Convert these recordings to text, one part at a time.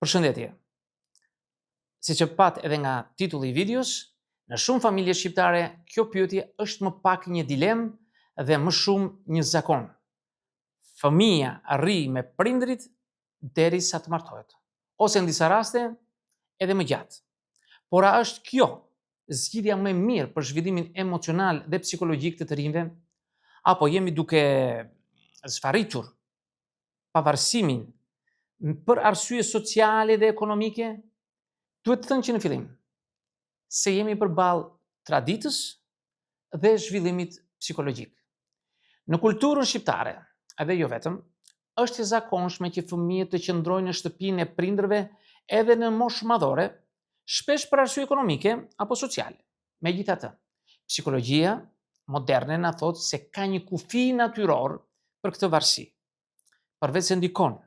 Përshëndetje. Siç e pat edhe nga titulli i videos, në shumë familje shqiptare kjo pyetje është më pak një dilemë dhe më shumë një zakon. Fëmia rri me prindrit derisa të martohet, ose në disa raste edhe më gjatë. Por a është kjo zgjidhja më e mirë për zhvillimin emocional dhe psikologjik të rinjve? Apo jemi duke zvarritur pavarësimin për arsye sociale dhe ekonomike? Duhet të thënë që në fillim se jemi përballë traditës dhe zhvillimit psikologjik. Në kulturën shqiptare, edhe jo vetëm, është e zakonshme që fëmijët të qëndrojnë në shtëpinë e prindërve edhe në moshë madhore, shpesh për arsye ekonomike apo sociale. Megjithatë, psikologjia moderne na thotë se ka një kufi natyror për këtë varësi. Përveç se ndikon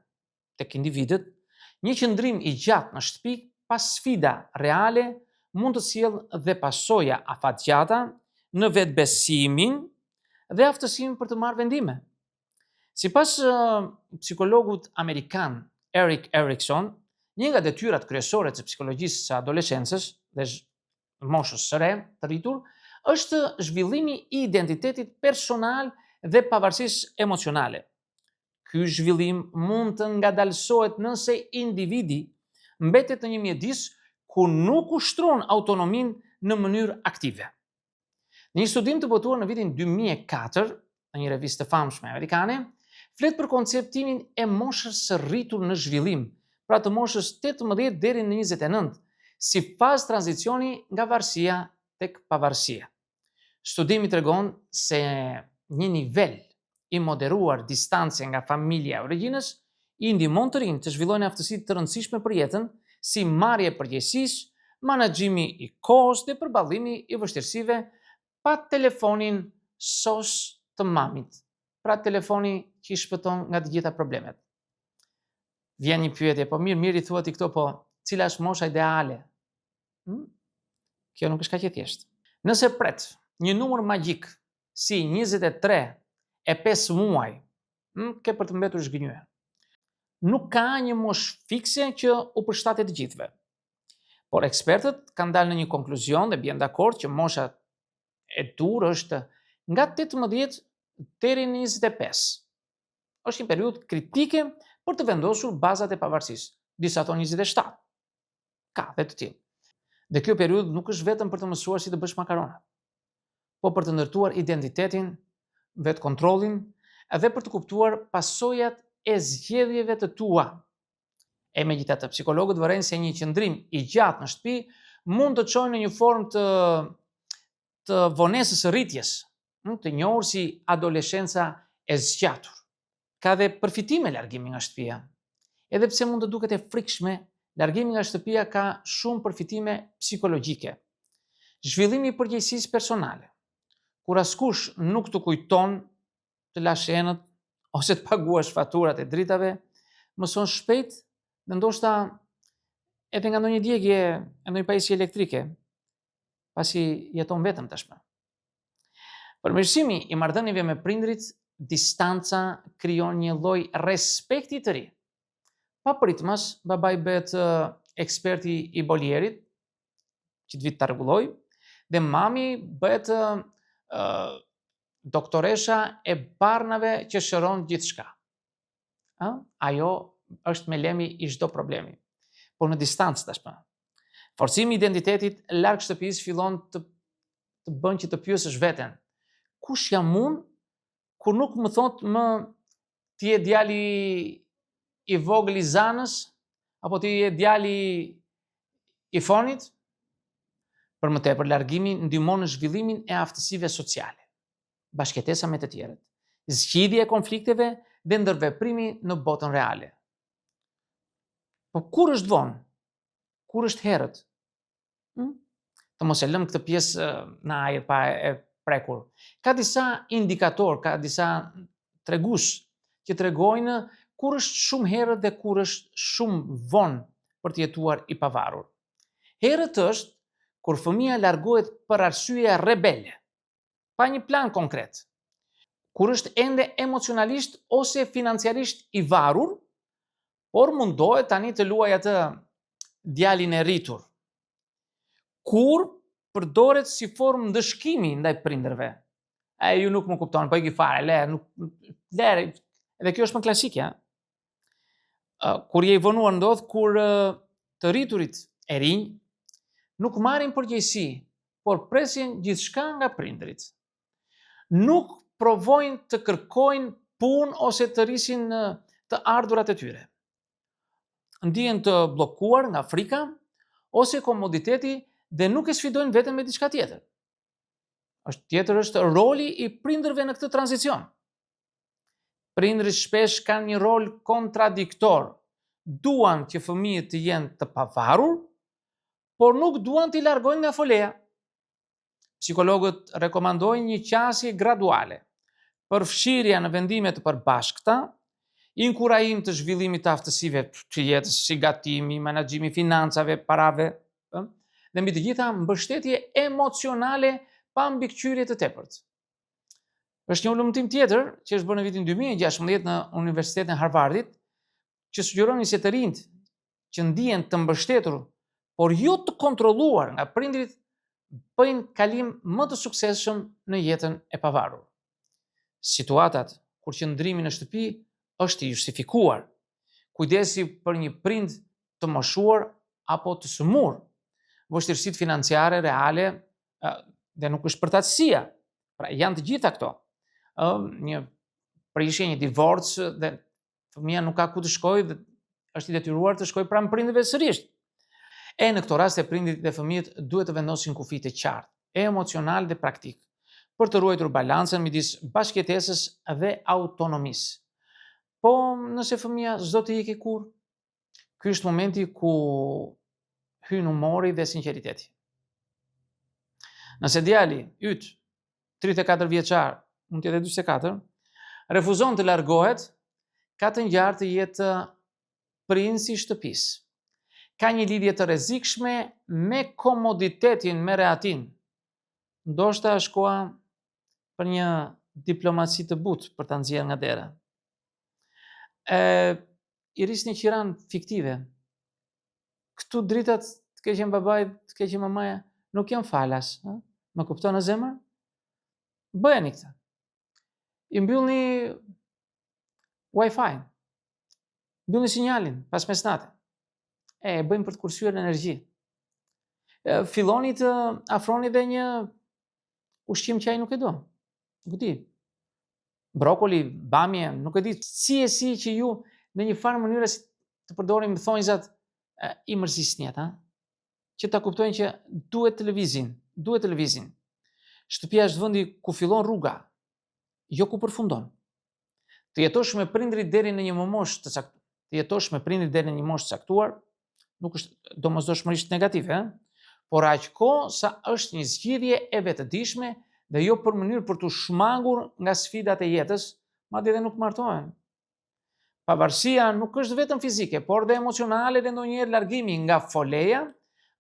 tek individët, një qëndrim i gjatë në shtëpi pas sfida reale mund të sjellë dhe pasoja afatgjata në vetbesimin dhe aftësinë për të marrë vendime. Sipas psikologut amerikan Erik Erikson, një nga detyrat kryesore të psikologjisë së adoleshencës dhe moshës së re të rritur është zhvillimi i identitetit personal dhe pavarësisë emocionale. Ky zhvillim mund të ngadalësohet nëse individi mbetet në një mjedis ku nuk ushtron autonominë në mënyrë aktive. Në një studim të botuar në vitin 2004, në një revistë të famshme amerikane, flet për konceptimin e moshës së rritur në zhvillim, pra të moshës 18 deri në 29, si fazë tranzicioni nga varësia tek pavarësia. Studimi tregon se një nivel i moderuar distance nga familja e origjinës i ndihmon të rinj të zhvillojnë aftësi të rëndësishme për jetën, si marrje përgjegjësisë, menaxhimi i kohës dhe përballimi i vështirësive pa telefonin SOS të mamit, pra telefoni që i shpëton nga të gjitha problemet. Vjen një pyetje, po mirë i thuat i këto, po cila është mosha ideale? Kjo nuk është kaq e thjeshtë. Nëse pret një numër magjik si 23 e 5 muaj, ke për të mbetur zhgënjyer. Nuk ka një moshë fikse që u përshtatet të gjithëve. Por ekspertët kanë dalë në një konkluzion dhe bien dakord që mosha e dur është nga 18 deri në 25. Është një periudhë kritike për të vendosur bazat e pavarësisë. Disa thonë 27. Ka dhe të tillë. Dhe kjo periudhë nuk është vetëm për të mësuar si të bësh makarona, po për të ndërtuar identitetin, vetkontrollin edhe për të kuptuar pasojat e zgjedhjeve të tua. E megjithatë, psikologët vërejnë se një qëndrim i gjatë në shtëpi mund të çojë në një formë të vonesës së rritjes, të njohur si adoleshenca e zgjatur. Ka dhe përfitime largimi nga shtëpia. Edhe pse mund të duket e frikshme, largimi nga shtëpia ka shumë përfitime psikologjike. Zhvillimi i përgjegjësisë personale, kur askush nuk të kujton të lash enët ose të paguash faturat e dritave, mëson shpejt dhe ndoshta edhe nga ndonjë djegje e ndonjë pajisje elektrike, pasi jeton vetëm tashmë. Përmirësimi i marrëdhënieve me prindrit, distanca krijon një lloj respekti të ri. Papritmas, babai bëhet eksperti i bolierit, që të vit ta rregulloj, dhe mami bëhet doktoresha e barnave që shëron gjithçka. Ajo është me lemi i çdo problemi, por në distancë tashmë. Forcimi i identitetit larg shtëpisë fillon të bën që të pyesësh veten, kush jam unë kur nuk më thot më ti je djali i vogël i Zanës apo ti je djali i Fonit? Për më tepër, largimi ndihmon në zhvillimin e aftësive sociale, bashkëtesa me të tjerët, zgjidhja e konflikteve dhe ndërveprimi në botën reale. Po kur është vonë? Kur është herët? Të mos e lëm këtë pjesë në ajër pa e prekur. Ka disa indikator, ka disa tregues që tregojnë kur është shumë herët dhe kur është shumë vonë për të jetuar i pavarur. Herët është kur fëmia largohet për arsye rebele, pa një plan konkret. Kur është ende emocionalisht ose financiarisht i varur, por mundohet tani të luaj atë djalin e rritur, kur përdoret si formë ndëshkimi ndaj prindërve. Ju nuk më kupton, po i fare, le, edhe kjo është më klasike. Kur je i vonuar ndodh kur të rriturit e rinj nuk marrin përgjegjësi, por presin gjithçka nga prindrit. Nuk provojnë të kërkojnë punë ose të rrisin të ardhurat e tyre. Ndihen të bllokuar nga frika ose komoditeti dhe nuk e sfidojnë veten me diçka tjetër. Është roli i prindërve në këtë tranzicion. Prindrit shpesh kanë një rol kontradiktor. Duan që fëmijët të jenë të pavarur, por nuk duan t'i largojnë nga foleja. Psikologët rekomandojnë një qasje graduale, përfshirja në vendime të përbashkëta, inkurajim të zhvillimit të aftësive të jetës, si gatimi, menaxhimi i financave, parave, dhe mbi të gjitha mbështetje emocionale pa mbikëqyrje të tepërt. Është një ulëmtim tjetër që është bërë në vitin 2016 në Universitetin e Harvardit, që sugjeron se të rinjt që ndihen të mbështetur, por jo të kontrolluar nga prindrit, bëjnë kalim më të suksesshëm në jetën e pavarur. Situatat kur qëndrimi në shtëpi është i justifikuar, kujdesi për një prind të moshuar apo të sëmur, vështirësitë financiare reale dhe nuk është përtatësia. Pra janë të gjitha këto. Një prishje, një divorc dhe fëmia nuk ka ku të shkojë dhe është i detyruar të shkojë pranë prindërve sërish. Në këto raste prindrit dhe fëmijët duhet të vendosin kufi të qartë, emocional dhe praktik, për të ruajtur balancën midis bashkëjetesës dhe autonomisë. Po nëse fëmia s'do të ikë kurrë, ky është momenti ku hyn humori dhe sinqeriteti. Nëse djali yt, 34 vjeçar, mund të jetë 44, refuzon të largohet, ka të ngjarë të jetë princi i shtëpisë. Ka një lidhje të rrezikshme me komoditetin, me rehatin. Ndoshta është koha për një diplomaci të butë për ta nxjerrë nga dera. I rrisni qiran fiktive. Këtu dritat të keqen babait, të keqen mamaja, nuk janë falas. Më kupton në zemër? Bëjeni këtë. I mbyllni Wi-Fi. Mbyllni sinjalin pas mesnatë. Bëjmë për të kursyer energji. Filloni të afroni dhe një ushqim që ai nuk e do. Nuk e di. Brokoli, bamje, nuk e di si që ju në një farë mënyrë si të përdorim thonjzat i mërzisni ata, që ta kuptojnë që duhet televizin. Shtëpia është vendi ku fillon rruga, jo ku përfundon. Të jetosh me prindrit deri në një moshë të caktuar, nuk është domosdoshmërisht negative, por aq kohë sa është një zgjidhje e vetëdijshme dhe jo për mënyrë për të shmangur nga sfidat e jetës, madje edhe nuk martohen. Pavarësia nuk është vetëm fizike, por dhe emocionale dhe ndonjëherë largimi nga foleja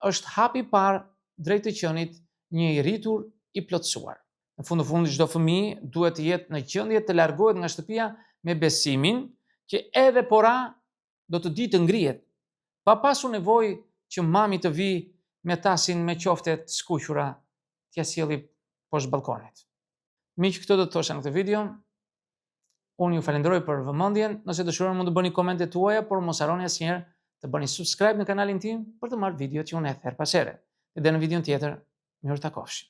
është hapi i parë drejt të qenit një i rritur i plotësuar. Në fund çdo fëmijë duhet të jetë në gjendje të largohet nga shtëpia me besimin që edhe pora do të di të ngrihet, pa pasur nevojë që mami të vi me tasin me qofte të skuqura t'ja sjelli poshtë balkonit. Miq, këtë do të thosha në këtë video. Unë ju falenderoj për vëmendjen. Nëse dëshironi mund të bëni komente tuaja, por mos harroni asnjëherë të bëni subscribe në kanalin tim për të marrë videot që unë e thërr pas here. Dhe në videon tjetër, mirë takofshim.